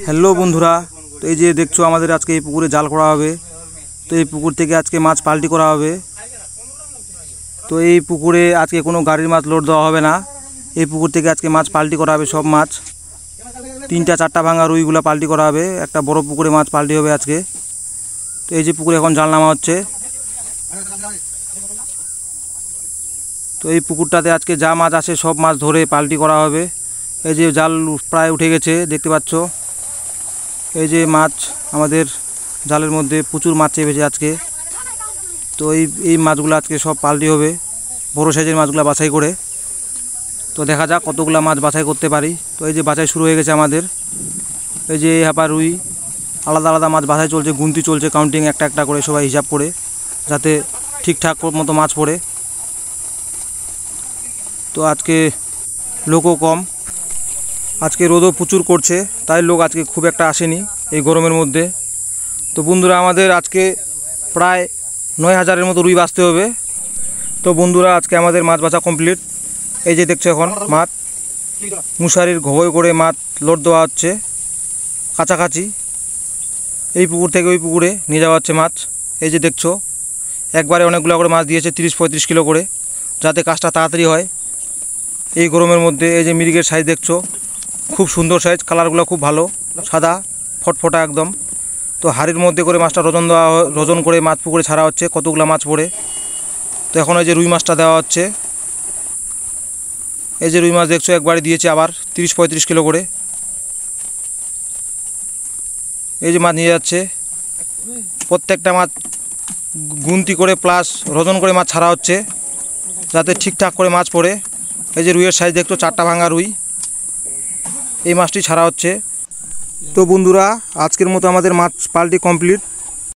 Hello বন্ধুরা, তো এই যে দেখছো আমাদের আজকে এই পুকুরে জাল করা হবে। তো এই পুকুর থেকে আজকে মাছ পাল্টি করা হবে। তো এই পুকুরে আজকে কোনো গাড়ির মাছ লোড দেওয়া হবে না। এই পুকুর থেকে আজকে মাছ পাল্টি করা হবে, সব মাছ 3টা 4টা ভাঙা রুইগুলো পাল্টি করা হবে। একটা বড় পুকুরে মাছ পাল্টি হবে আজকে। তো এই যে পুকুরে এখন জাল নামা হচ্ছে। তো এই পুকুরটাতে আজকে যা মাছ আসে সব মাছ ধরে পাল্টি করা হবে। এই যে জাল প্রায় উঠে গেছে, দেখতে পাচ্ছ। এই যে মাছ আমাদের জালের মধ্যে প্রচুর মাছ চেপেছে আজকে। তো এই মাছগুলো আজকে সব পাল্টি হবে, বড় সাইজের মাছগুলো বাছাই করে। তো দেখা যাক কতগুলো মাছ বাছাই করতে পারি। তো এই যে বাছাই শুরু হয়ে গেছে আমাদের। এই যে হাপা রুই আলাদা আলাদা মাছ বাছাই চলছে, গুনতি চলছে, কাউন্টিং একটা একটা করে সবাই হিসাব করে, যাতে ঠিকঠাক মতো মাছ পড়ে। তো আজকে লোকও কম, আজকে রোদও প্রচুর করছে, তাই লোক আজকে খুব একটা আসেনি এই গরমের মধ্যে। তো বন্ধুরা আমাদের আজকে প্রায় 9000-এর মতো রুই বাছতে হবে। তো বন্ধুরা আজকে আমাদের মাছ বাছা কমপ্লিট। এই যে দেখছো এখন মাছ মশারির ঘোয় করে মাছ লোড দেওয়া হচ্ছে কাছাকাছি। এই পুকুর থেকে ওই পুকুরে নিয়ে যাওয়া হচ্ছে মাছ। এই যে দেখছো একবারে অনেকগুলো করে মাছ দিয়েছে, 30-35 কিলো করে, যাতে কাজটা তাড়াতাড়ি হয় এই গরমের মধ্যে। এই যে মিরিগের সাইজ দেখছো, খুব সুন্দর সাইজ, কালারগুলো খুব ভালো, সাদা ফটফটা একদম। তো হাড়ির মধ্যে করে মাছটা ওজন করে মাছ পুকুরে ছাড়া হচ্ছে, কতগুলো মাছ পড়ে। তো এখন এই যে রুই মাছটা দেওয়া হচ্ছে। এই যে রুই মাছ দেখছো একবারে দিয়েছে আবার 30-35 কিলো করে। এই যে মাছ নিয়ে যাচ্ছে, প্রত্যেকটা মাছ গুনতি করে প্লাস ওজন করে মাছ ছাড়া হচ্ছে, যাতে ঠিকঠাক করে মাছ পড়ে। এই যে রুইয়ের সাইজ দেখছো 4টা ভাঙা রুই, এই মাছটি ছাড়া হচ্ছে। তো বন্ধুরা আজকের মতো আমাদের মাছ পাল্টি কমপ্লিট।